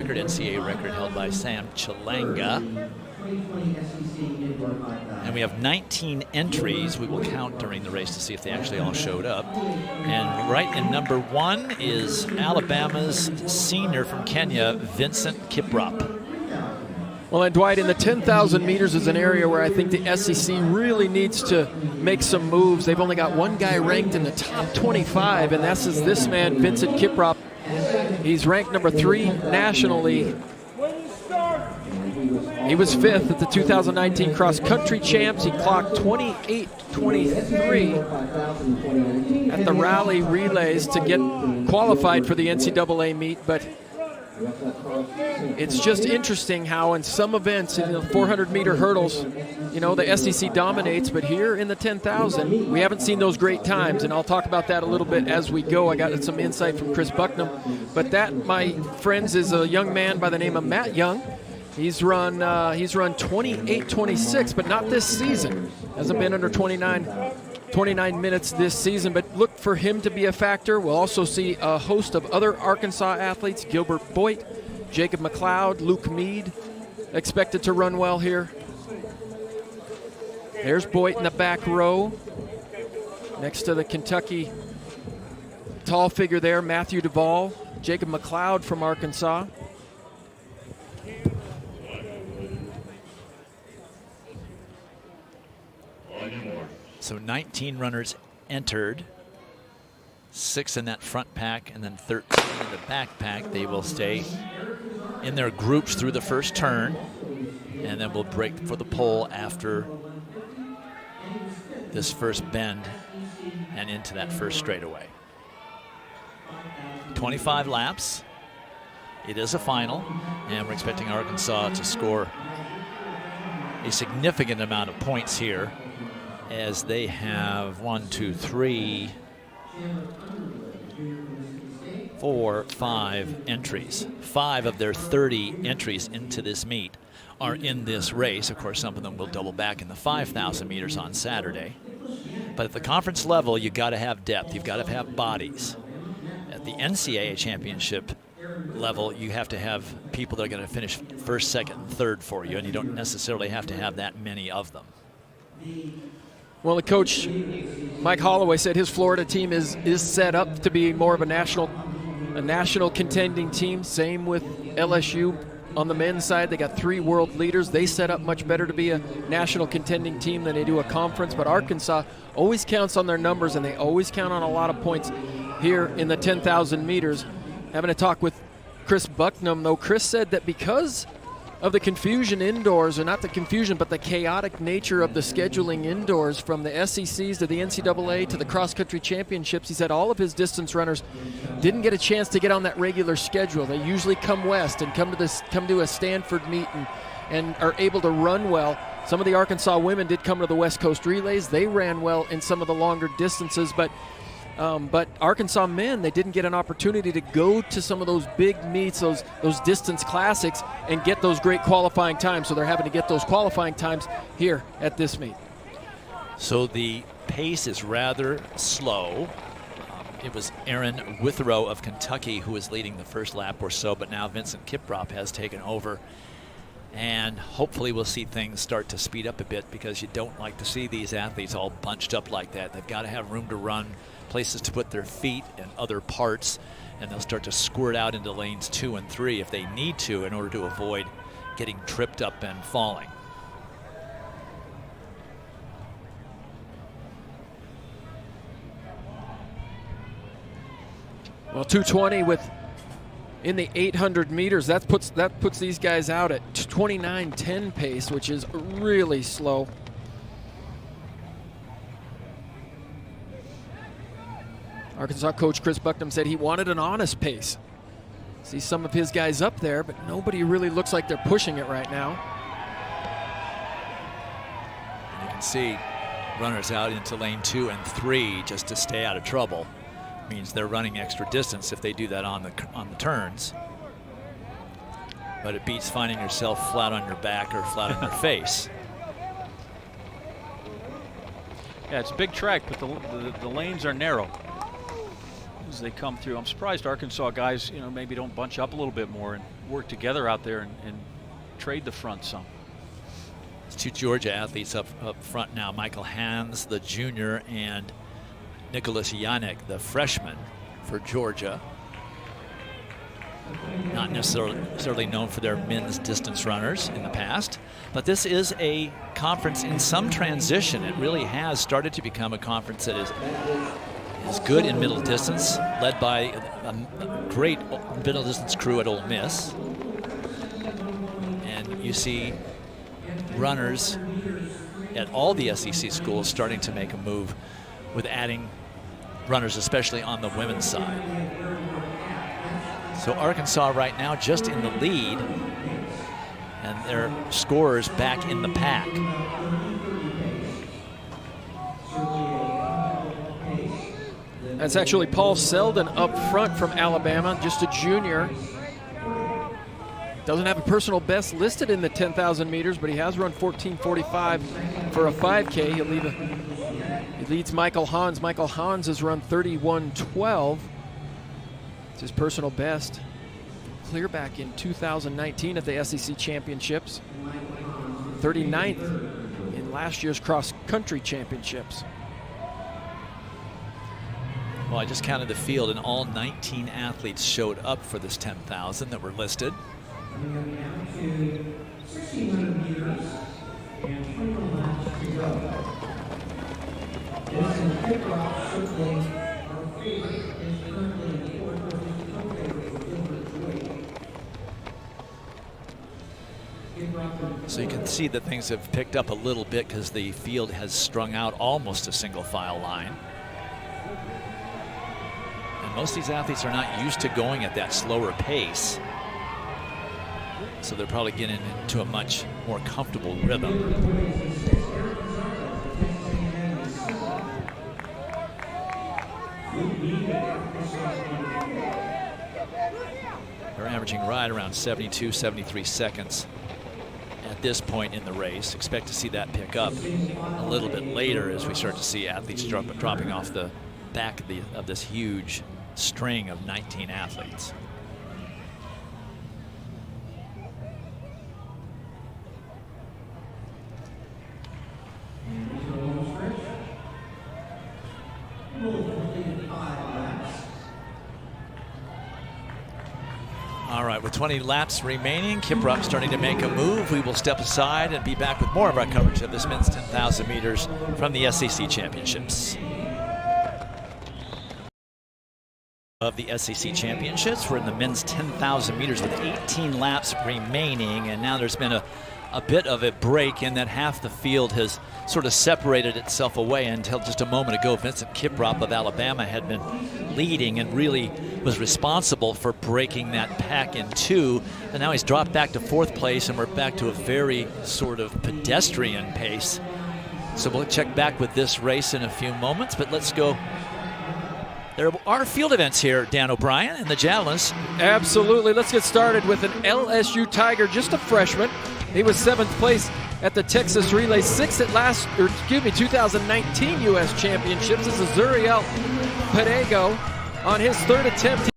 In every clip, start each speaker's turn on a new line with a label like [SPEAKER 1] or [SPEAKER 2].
[SPEAKER 1] record, NCAA record held by Sam Chalanga. And we have 19 entries. We will count during the race to see if they actually all showed up. And right in number 1 is Alabama's senior from Kenya, Vincent Kiprop.
[SPEAKER 2] Well, and Dwight, in the 10,000 meters is an area where I think the SEC really needs to make some moves. They've only got one guy ranked in the top 25, and that's this man, Vincent Kiprop. He's ranked number 3 nationally. He was 5th at the 2019 cross-country champs. He clocked 28:23 at the rally relays to get qualified for the NCAA meet, but it's just interesting how in some events, in the 400-meter hurdles, you know, the SEC dominates, but here in the 10,000, we haven't seen those great times, and I'll talk about that a little bit as we go. I got some insight from Chris Bucknam, but that, my friends, is a young man by the name of Matt Young. He's run 28:26, but not this season. Hasn't been under 29 minutes this season, but look for him to be a factor. We'll also see a host of other Arkansas athletes, Gilbert Boyd, Jacob McLeod, Luke Mead, expected to run well here. There's Boyd in the back row, next to the Kentucky tall figure there, Matthew Duvall, Jacob McLeod from Arkansas.
[SPEAKER 1] So 19 runners entered, 6 in that front pack and then 13 in the back pack. They will stay in their groups through the first turn, and then we'll break for the pole after this first bend and into that first straightaway. 25 laps. It is a final, and we're expecting Arkansas to score a significant amount of points here, as they have 1, 2, 3, 4, 5 entries. 5 of their 30 entries into this meet are in this race. Of course, some of them will double back in the 5,000 meters on Saturday. But at the conference level, you've got to have depth. You've got to have bodies. At the NCAA championship level, you have to have people that are going to finish first, second, and third for you, and you don't necessarily have to have that many of them.
[SPEAKER 2] Well, the coach, Mike Holloway, said his Florida team is set up to be more of a national contending team. Same with LSU on the men's side. They got 3 world leaders. They set up much better to be a national contending team than they do a conference. But Arkansas always counts on their numbers, and they always count on a lot of points here in the 10,000 meters. Having a talk with Chris Bucknam, though, Chris said that because of the confusion indoors, or not the confusion, but the chaotic nature of the scheduling indoors, from the SECs to the NCAA to the cross-country championships, he said all of his distance runners didn't get a chance to get on that regular schedule. They usually come west and come to a Stanford meet and are able to run well. Some of the Arkansas women did come to the West Coast relays. They ran well in some of the longer distances, but Arkansas men, they didn't get an opportunity to go to some of those big meets, those distance classics, and get those great qualifying times. So they're having to get those qualifying times here at this meet.
[SPEAKER 1] So the pace is rather slow. It was Aaron Withrow of Kentucky who was leading the first lap or so, but now Vincent Kiprop has taken over. And hopefully we'll see things start to speed up a bit, because you don't like to see these athletes all bunched up like that. They've got to have room to run, places to put their feet and other parts, and they'll start to squirt out into lanes 2 and 3 if they need to, in order to avoid getting tripped up and falling.
[SPEAKER 2] Well, 2:20 in the 800 meters. That puts these guys out at 29:10 pace, which is really slow. Arkansas coach Chris Bucknam said he wanted an honest pace. See some of his guys up there, but nobody really looks like they're pushing it right now.
[SPEAKER 1] And you can see runners out into lane 2 and 3 just to stay out of trouble. Means they're running extra distance if they do that on the turns. But it beats finding yourself flat on your back or flat on your face.
[SPEAKER 3] Yeah, it's a big track, but the lanes are narrow. as they come through. I'm surprised Arkansas guys, maybe don't bunch up a little bit more and work together out there and trade the front some.
[SPEAKER 1] It's two Georgia athletes up front now. Michael Hans, the junior, and Nicholas Yannick, the freshman for Georgia. Not necessarily known for their men's distance runners in the past, but this is a conference in some transition. It really has started to become a conference that is good in middle distance, led by a great middle distance crew at Ole Miss. And you see runners at all the SEC schools starting to make a move with adding runners, especially on the women's side. So Arkansas right now just in the lead, and their scorers back in the pack.
[SPEAKER 2] That's actually Paul Selden up front from Alabama, just a junior. Doesn't have a personal best listed in the 10,000 meters, but he has run 14:45 for a 5K. He leads Michael Hans. Michael Hans has run 31:12. It's his personal best. Clear back in 2019 at the SEC Championships. 39th in last year's cross-country championships.
[SPEAKER 1] Well, I just counted the field, and all 19 athletes showed up for this 10,000 that were listed. So you can see that things have picked up a little bit because the field has strung out almost a single file line. And most of these athletes are not used to going at that slower pace. So they're probably getting into a much more comfortable rhythm. They're averaging right around 72, 73 seconds at this point in the race. Expect to see that pick up a little bit later as we start to see athletes dropping off the back of this huge string of 19 athletes. All right, with 20 laps remaining, Kiprop starting to make a move. We will step aside and be back with more of our coverage of this men's 10,000 meters from the SEC Championships. Of the SEC Championships, we're in the men's 10,000 meters with 18 laps remaining, and now there's been a bit of a break in that half the field has sort of separated itself away. Until just a moment ago, Vincent Kiprop of Alabama had been leading and really was responsible for breaking that pack in two, and now he's dropped back to fourth place, and we're back to a very sort of pedestrian pace. So we'll check back with this race in a few moments, but let's go. There are field events here, Dan O'Brien, in the javelins.
[SPEAKER 2] Absolutely. Let's get started with an LSU Tiger, just a freshman. He was 7th place at the Texas Relay, 6th at 2019 U.S. Championships. This is Zuriel Pedego on his 3rd attempt.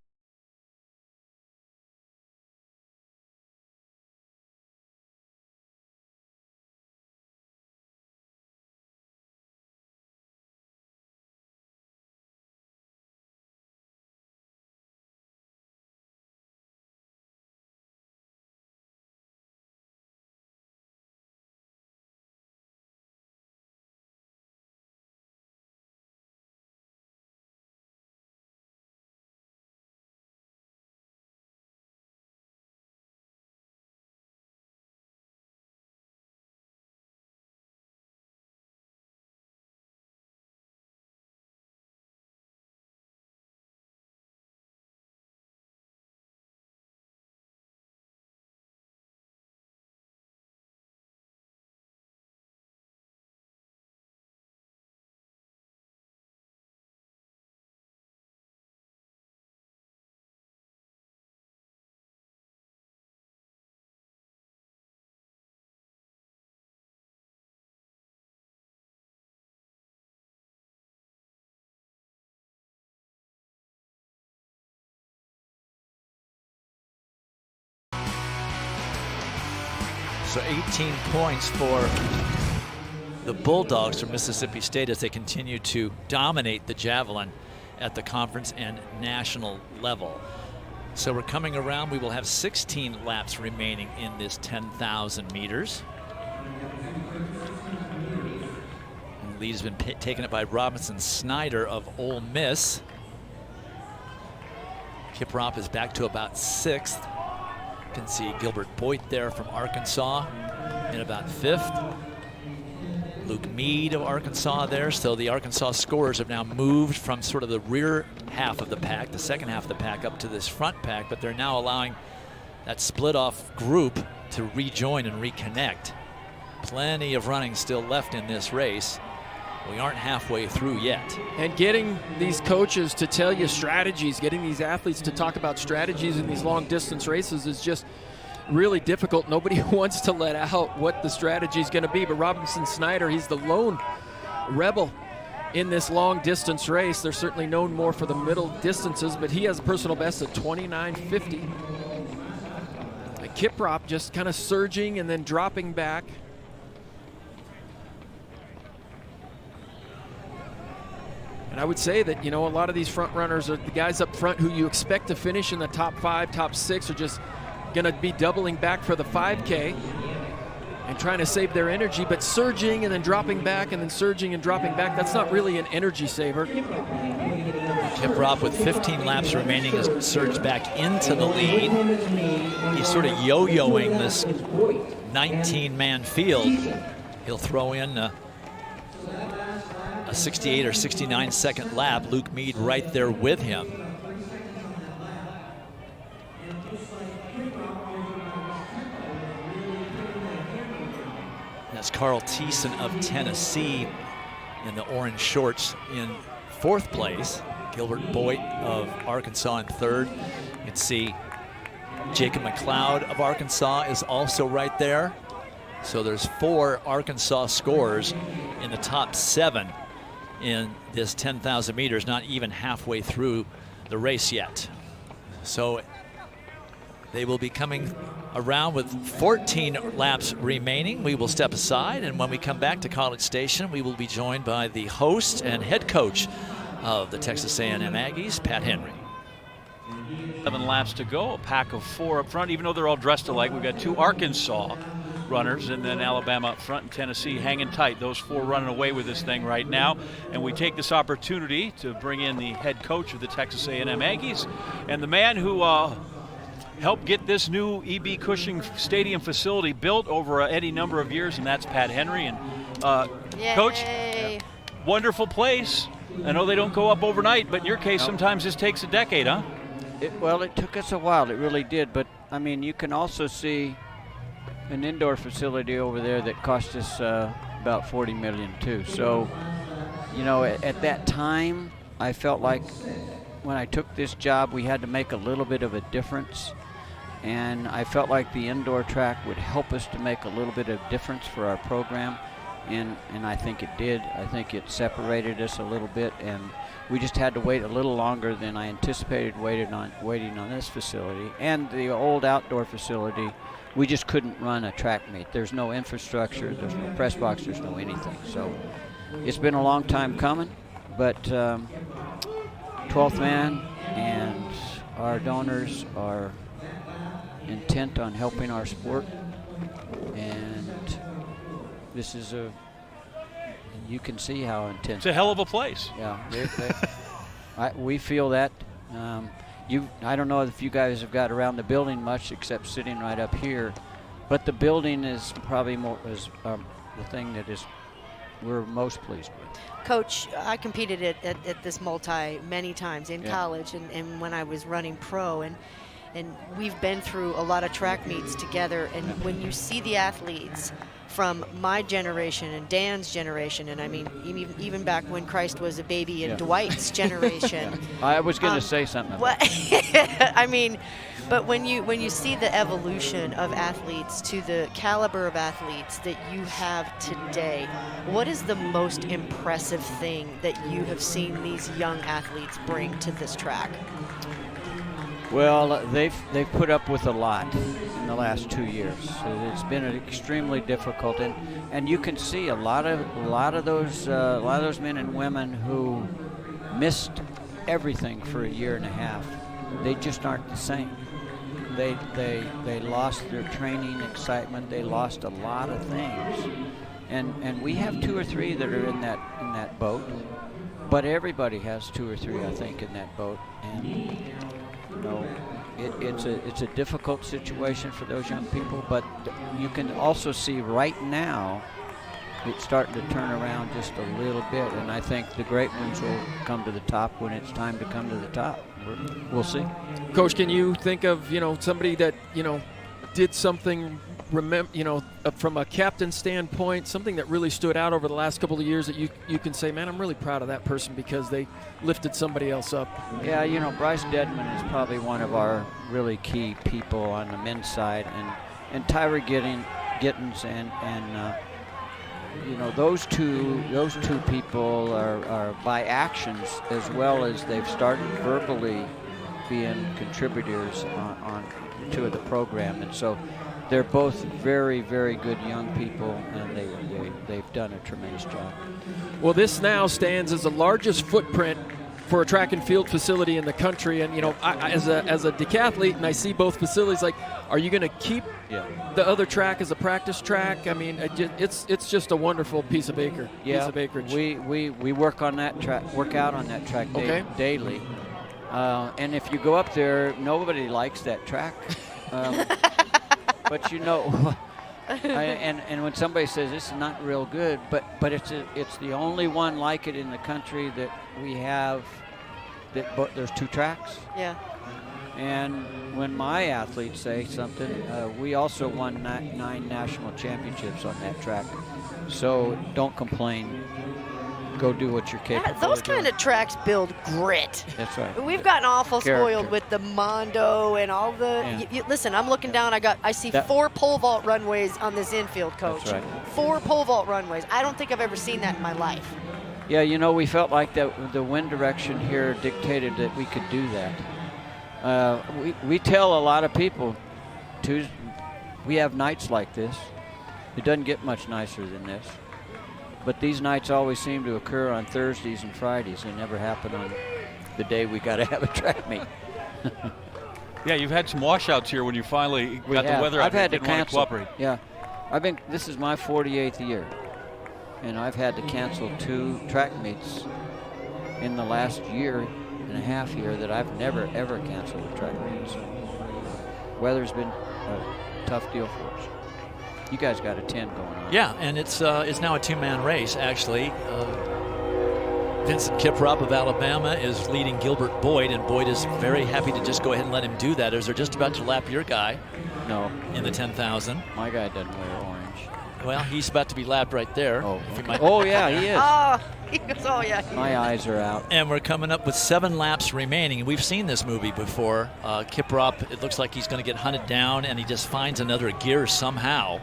[SPEAKER 1] So 18 points for the Bulldogs from Mississippi State as they continue to dominate the javelin at the conference and national level. So we're coming around. We will have 16 laps remaining in this 10,000 meters. And the lead has been taken up by Robinson Snyder of Ole Miss. Kiprop is back to about 6th. You can see Gilbert Boyd there from Arkansas in about 5th. Luke Mead of Arkansas there. So the Arkansas scorers have now moved from sort of the rear half of the pack, the second half of the pack, up to this front pack, but they're now allowing that split off group to rejoin and reconnect. Plenty of running still left in this race. We aren't halfway through yet.
[SPEAKER 2] And getting these coaches to tell you strategies, getting these athletes to talk about strategies in these long distance races is just really difficult. Nobody wants to let out what the strategy is going to be, but Robinson Snyder, he's the lone rebel in this long distance race. They're certainly known more for the middle distances, but he has a personal best at 29:50. Kiprop just kind of surging and then dropping back. And I would say that, you know, a lot of these front runners are the guys up front who you expect to finish in the top 5, top 6 are just going to be doubling back for the 5K and trying to save their energy, but surging and then dropping back and then surging and dropping back, that's not really an energy saver.
[SPEAKER 1] Kiprop with 15 laps remaining has surged back into the lead. He's sort of yo-yoing this 19-man field. He'll throw in a 68 or 69 second lap. Luke Mead right there with him. That's Carl Thiessen of Tennessee in the orange shorts in 4th place. Gilbert Boyd of Arkansas in 3rd. You can see Jacob McLeod of Arkansas is also right there. So there's 4 Arkansas scorers in the top 7 in this 10,000 meters, not even halfway through the race yet. So they will be coming around with 14 laps remaining. We will step aside, and when we come back to College Station, we will be joined by the host and head coach of the Texas A&M Aggies, Pat Henry.
[SPEAKER 3] 7 laps to go, a pack of 4 up front, even though they're all dressed alike. We've got 2 Arkansas runners, and then Alabama up front and Tennessee hanging tight. Those 4 running away with this thing right now. And we take this opportunity to bring in the head coach of the Texas A&M Aggies and the man who helped get this new E.B. Cushing Stadium facility built over any number of years, and that's Pat Henry. And Coach, wonderful place. I know they don't go up overnight, but in your case, sometimes this takes a decade, huh?
[SPEAKER 4] Well, it took us a while. It really did. But, I mean, you can also see an indoor facility over there that cost us about $40 million, too. So, you know, at that time, I felt like when I took this job, we had to make a little bit of a difference. And I felt like the indoor track would help us to make a little bit of difference for our program. And I think it did. I think it separated us a little bit, and we just had to wait a little longer than I anticipated waiting on this facility. And the old outdoor facility, we just couldn't run a track meet. There's no infrastructure, there's no press box, there's no anything. So it's been a long time coming, but 12th man and our donors are intent on helping our sport, and this is you can see how intense.
[SPEAKER 3] It's a hell of a place.
[SPEAKER 4] Yeah, we feel that. I don't know if you guys have got around the building much, except sitting right up here, but the building is probably the thing that we're most pleased with.
[SPEAKER 5] Coach, I competed at this multi many times in college and when I was running pro, and we've been through a lot of track meets together, and when you see the athletes from my generation and Dan's generation, and I mean even back when Christ was a baby in Dwight's generation.
[SPEAKER 4] I was going to say something about
[SPEAKER 5] that. I mean, but when you see the evolution of athletes to the caliber of athletes that you have today, what is the most impressive thing that you have seen these young athletes bring to this track?
[SPEAKER 4] Well, they've put up with a lot in the last 2 years. It's been extremely difficult, and you can see a lot of those men and women who missed everything for a year and a half. They just aren't the same. They lost their training excitement. They lost a lot of things, and we have 2 or 3 that are in that boat. But everybody has 2 or 3, I think, in that boat, and you know, it's a difficult situation for those young people. But you can also see right now it's starting to turn around just a little bit, and I think the great ones will come to the top when it's time to come to the top. We'll see.
[SPEAKER 2] Coach, can you think of somebody that did something? From a captain standpoint, something that really stood out over the last couple of years that you can say, man, I'm really proud of that person because they lifted somebody else up.
[SPEAKER 4] Yeah, Bryce Deadman is probably one of our really key people on the men's side, and Tyra Gittins and those two people are by actions as well as they've started verbally being contributors on to the program, and so they're both very, very good young people, and they've done a tremendous job.
[SPEAKER 2] Well, this now stands as the largest footprint for a track and field facility in the country, and I, as a decathlete, and I see both facilities, like, are you going to keep the other track as a practice track? I mean, it's just a wonderful piece of acreage.
[SPEAKER 4] We work on that track, work out on that track daily, and if you go up there, nobody likes that track. But and when somebody says this is not real good, but it's the only one like it in the country that we have. There's 2 tracks.
[SPEAKER 5] Yeah.
[SPEAKER 4] And when my athletes say something, we also won 9 national championships on that track. So don't complain. Go do what you're capable of doing.
[SPEAKER 5] Those kind of tracks build grit.
[SPEAKER 4] That's right.
[SPEAKER 5] We've gotten awful
[SPEAKER 4] Character.
[SPEAKER 5] spoiled with the Mondo and all the.
[SPEAKER 4] Yeah.
[SPEAKER 5] Listen, I'm looking down. I see 4 pole vault runways on this infield, Coach.
[SPEAKER 4] That's right.
[SPEAKER 5] 4 pole vault runways. I don't think I've ever seen that in my life.
[SPEAKER 4] Yeah, we felt like that the wind direction here dictated that we could do that. We tell a lot of people, we have nights like this. It doesn't get much nicer than this. But these nights always seem to occur on Thursdays and Fridays. They never happen on the day we got to have a track meet.
[SPEAKER 3] Yeah, you've had some washouts here when you finally got the weather out.
[SPEAKER 4] I've had to
[SPEAKER 3] didn't want
[SPEAKER 4] cancel.
[SPEAKER 3] cooperate.
[SPEAKER 4] Yeah, this is my 48th year, and I've had to cancel 2 track meets in the last year and a half here that I've never ever canceled a track meet. So weather's been a tough deal for us. You guys got a 10 going on.
[SPEAKER 1] Yeah, and it's now a 2-man race, actually. Vincent Kiprop of Alabama is leading Gilbert Boyd, and Boyd is very happy to just go ahead and let him do that, as they're just about to lap your guy.
[SPEAKER 4] No.
[SPEAKER 1] In the 10,000.
[SPEAKER 4] My guy doesn't wear orange.
[SPEAKER 1] Well, he's about to be lapped right there.
[SPEAKER 4] Oh, okay. Yeah, he is.
[SPEAKER 5] He goes, oh, yeah.
[SPEAKER 4] My eyes are out.
[SPEAKER 1] And we're coming up with 7 laps remaining. We've seen this movie before. Kiprop, it looks like he's going to get hunted down, and he just finds another gear somehow.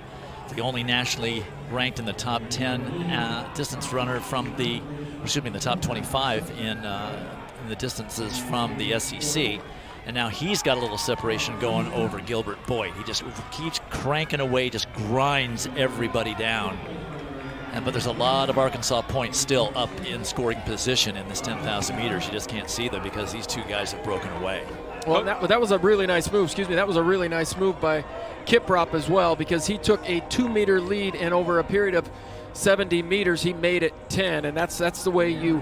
[SPEAKER 1] The only nationally ranked in the top 10 distance runner from the top 25 in the distances from the SEC. And now he's got a little separation going over Gilbert Boyd. He just keeps cranking away, just grinds everybody down. But there's a lot of Arkansas points still up in scoring position in this 10,000 meters. You just can't see them because these 2 guys have broken away.
[SPEAKER 2] Well, that was a really nice move. Excuse me. That was a really nice move by Kiprop as well, because he took a 2-meter lead, and over a period of 70 meters, he made it 10. And that's the way you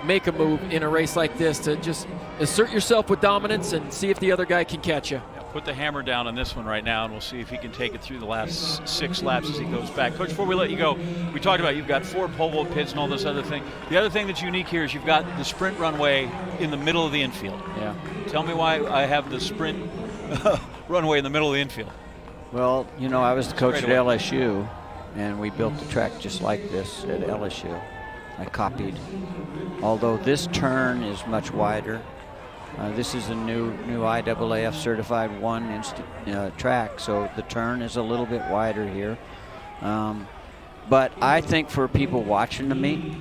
[SPEAKER 2] make a move in a race like this, to just assert yourself with dominance and see if the other guy can catch you.
[SPEAKER 3] Put the hammer down on this one right now, and we'll see if he can take it through the last 6 laps as he goes back. Coach, before we let you go, we talked about you've got 4 pole vault pits and all this other thing. The other thing that's unique here is you've got the sprint runway in the middle of the infield.
[SPEAKER 4] Yeah.
[SPEAKER 3] Tell me why I have the sprint runway in the middle of the infield.
[SPEAKER 4] Well, I was the coach at LSU, and we built the track just like this at LSU. I copied. Although this turn is much wider. This is a new IAAF certified 1 track, so the turn is a little bit wider here. But I think for people watching the meet,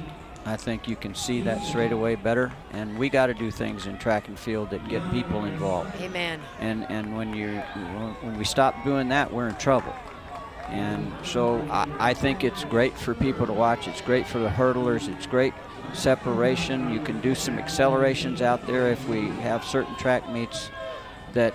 [SPEAKER 4] I think you can see that straight away better. And we got to do things in track and field that get people involved.
[SPEAKER 5] Amen.
[SPEAKER 4] And when we stop doing that, we're in trouble. And so I think it's great for people to watch. It's great for the hurdlers. It's great separation. You can do some accelerations out there if we have certain track meets that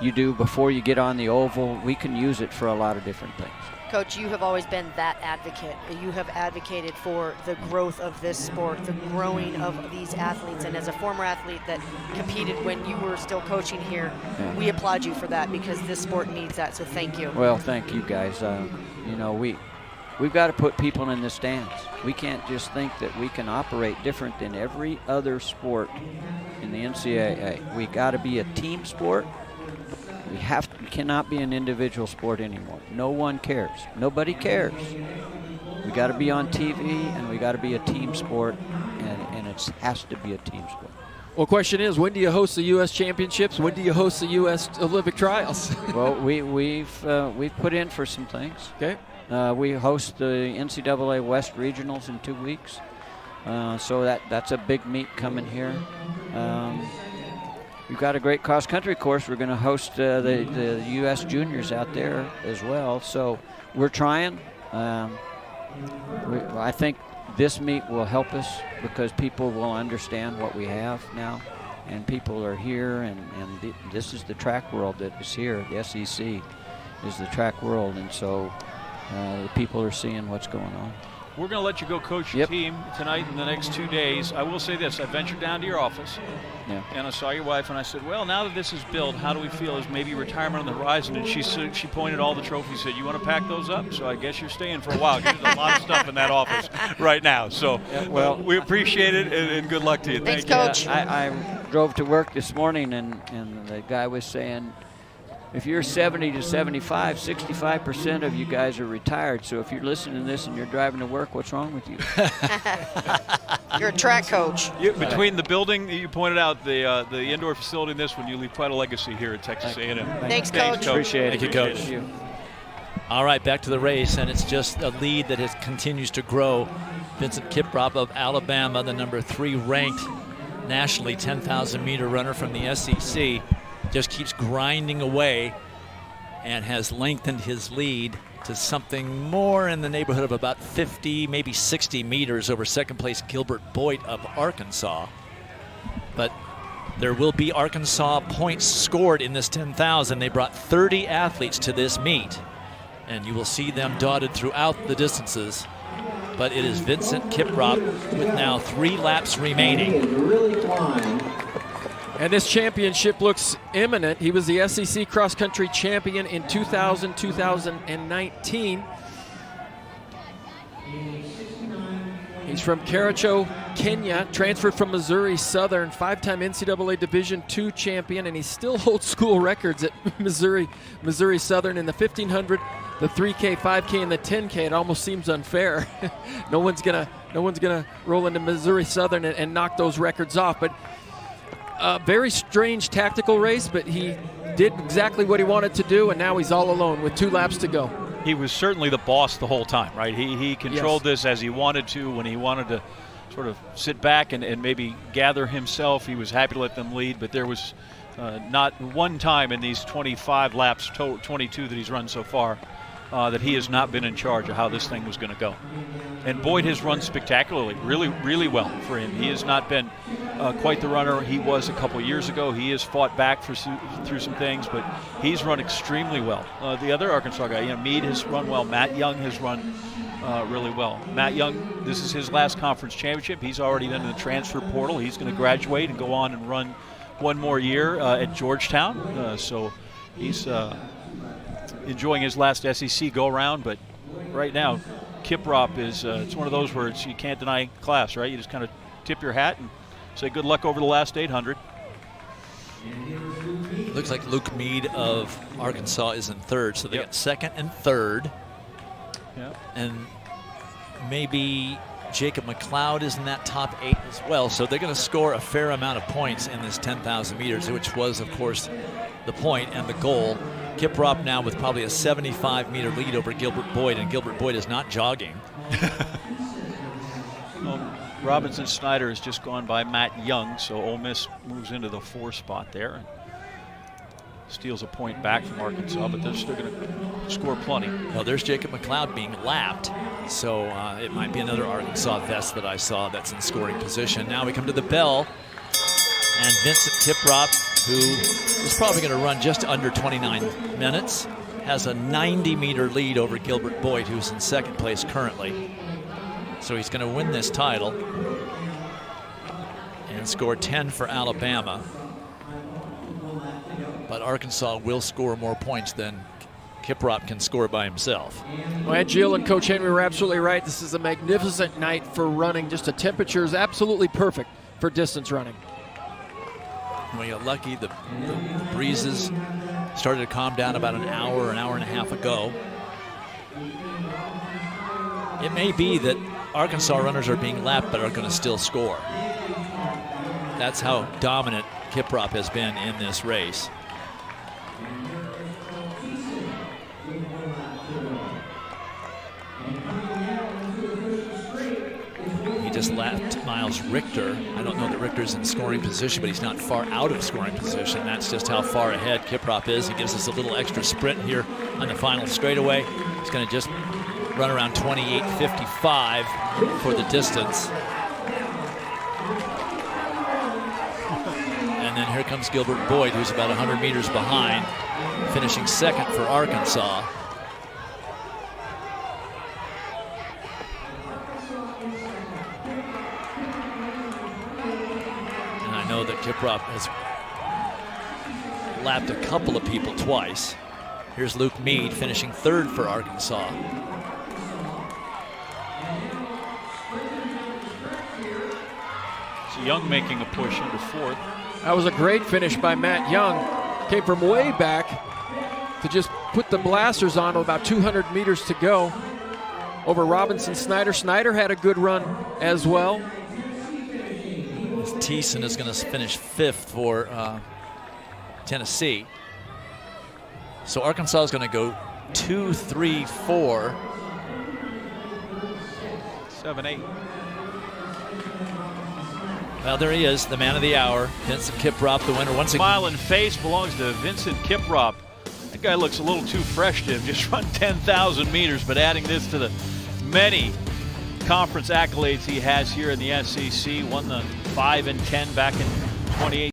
[SPEAKER 4] you do before you get on the oval. We can use it for a lot of different things.
[SPEAKER 5] Coach, you have always been that advocate. You have advocated for the growth of this sport, the growing of these athletes. And as a former athlete that competed when you were still coaching here, we applaud you for that because this sport needs that. So thank you.
[SPEAKER 4] Well, thank you guys. You know, we've got to put people in the stands. We can't just think that we can operate different than every other sport in the NCAA. We got to be a team sport. We cannot be an individual sport anymore. No one cares. Nobody cares. We got to be on TV, and we got to be a team sport, and it has to be a team sport.
[SPEAKER 2] Well, question is, when do you host the U.S. Championships? When do you host the U.S. Olympic Trials?
[SPEAKER 4] Well, we've put in for some things.
[SPEAKER 2] Okay.
[SPEAKER 4] We host the NCAA West Regionals in 2 weeks, so that's a big meet coming here. We've got a great cross-country course. We're going to host the U.S. Juniors out there as well. So we're trying. I think this meet will help us because people will understand what we have now, and people are here, and this is the track world that is here. The SEC is the track world, and so the people are seeing what's going on.
[SPEAKER 3] We're going to let you go coach your team tonight and the next 2 days. I will say this. I ventured down to your office, and I saw your wife, and I said, well, now that this is built, how do we feel? Is maybe retirement on the horizon? And she pointed all the trophies, said, you want to pack those up? So I guess you're staying for a while. There's a lot of stuff in that office right now. So well, we appreciate it, and good luck to you.
[SPEAKER 5] Thanks,
[SPEAKER 3] Thank
[SPEAKER 5] Coach.
[SPEAKER 3] you.
[SPEAKER 4] I drove to work this morning, and the guy was saying, if you're 70 to 75, 65% of you guys are retired. So if you're listening to this and you're driving to work, what's wrong with you?
[SPEAKER 5] You're a track coach.
[SPEAKER 3] Between the building that you pointed out, the indoor facility, and this one, you leave quite a legacy here at Texas A&M.
[SPEAKER 5] Thanks, Coach.
[SPEAKER 4] Appreciate it.
[SPEAKER 1] Thank you, Coach.
[SPEAKER 4] Thank you.
[SPEAKER 1] All right, back to the race, and it's just a lead that continues to grow. Vincent Kiprop of Alabama, the number 3 ranked nationally 10,000-meter runner from the SEC, just keeps grinding away and has lengthened his lead to something more in the neighborhood of about 50, maybe 60 meters over second place Gilbert Boyd of Arkansas. But there will be Arkansas points scored in this 10,000. They brought 30 athletes to this meet, and you will see them dotted throughout the distances. But it is Vincent Kiprop with now 3 laps remaining.
[SPEAKER 2] And this championship looks imminent. He was the SEC cross-country champion in 2000, 2019. He's from Kericho, Kenya, transferred from Missouri Southern, 5-time NCAA Division II champion, and he still holds school records at Missouri Southern in the 1500, the 3K, 5K, and the 10K. It almost seems unfair. No one's gonna roll into Missouri Southern and knock those records off. But a very strange tactical race, but he did exactly what he wanted to do, and now he's all alone with 2 laps to go.
[SPEAKER 3] He was certainly the boss the whole time, right? He controlled this as he wanted to. When he wanted to sort of sit back and maybe gather himself, he was happy to let them lead, but there was not one time in these 25 laps, 22 that he's run so far, that he has not been in charge of how this thing was going to go. And Boyd has run spectacularly, really, really well for him. He has not been quite the runner he was a couple years ago. He has fought back through some things, but he's run extremely well. The other Arkansas guy, Meade has run well. Matt Young has run really well. Matt Young, this is his last conference championship. He's already been in the transfer portal. He's going to graduate and go on and run one more year at Georgetown. So he's enjoying his last SEC go-around, but right now, Kiprop is, it's one of those where you can't deny class, right? You just kind of tip your hat and say good luck over the last 800.
[SPEAKER 1] Looks like Luke Meade of Arkansas is in third, so they got second and third.
[SPEAKER 3] Yeah.
[SPEAKER 1] And maybe Jacob McLeod is in that top 8 as well, so they're going to score a fair amount of points in this 10,000 meters, which was, of course, the point and the goal. Kiprop now with probably a 75-meter lead over Gilbert Boyd, and Gilbert Boyd is not jogging.
[SPEAKER 3] Robinson Snyder has just gone by Matt Young, so Ole Miss moves into the 4 spot there and steals a point back from Arkansas, but they're still going to score plenty.
[SPEAKER 1] Well, there's Jacob McLeod being lapped, so it might be another Arkansas vest that I saw that's in scoring position. Now we come to the bell, and Vincent Kiprop, who is probably going to run just under 29 minutes, has a 90-meter lead over Gilbert Boyd, who's in second place currently. So he's going to win this title and score 10 for Alabama. But Arkansas will score more points than Kiprop can score by himself.
[SPEAKER 2] Well, and Jill and Coach Henry were absolutely right. This is a magnificent night for running. Just the temperature is absolutely perfect for distance running.
[SPEAKER 1] We got lucky. The breezes started to calm down about an hour and a half ago. It may be that Arkansas runners are being lapped but are going to still score. That's how dominant Kiprop has been in this race. He just lapped Miles Richter. I don't know that Richter's in scoring position, but he's not far out of scoring position. That's just how far ahead Kiprop is. He gives us a little extra sprint here on the final straightaway. He's going to just run around 28:55 for the distance. And then here comes Gilbert Boyd, who's about 100 meters behind, finishing second for Arkansas. And I know that Kiprop has lapped a couple of people twice. Here's Luke Mead finishing third for Arkansas.
[SPEAKER 3] Young making a push into 4th.
[SPEAKER 2] That was a great finish by Matt Young. Came from way back to just put the blasters on with about 200 meters to go over Robinson Snyder. Snyder had a good run as well.
[SPEAKER 1] Thiessen is going to finish 5th for Tennessee. So Arkansas is going to go 2, 3, 4.
[SPEAKER 3] 7, 8.
[SPEAKER 1] Well, there he is, the man of the hour, Vincent Kiprop, the winner once again.
[SPEAKER 3] Smile and face belongs to Vincent Kiprop. That guy looks a little too fresh to have just run 10,000 meters, but adding this to the many conference accolades he has here in the SEC, won the 5 and 10 back in 2018.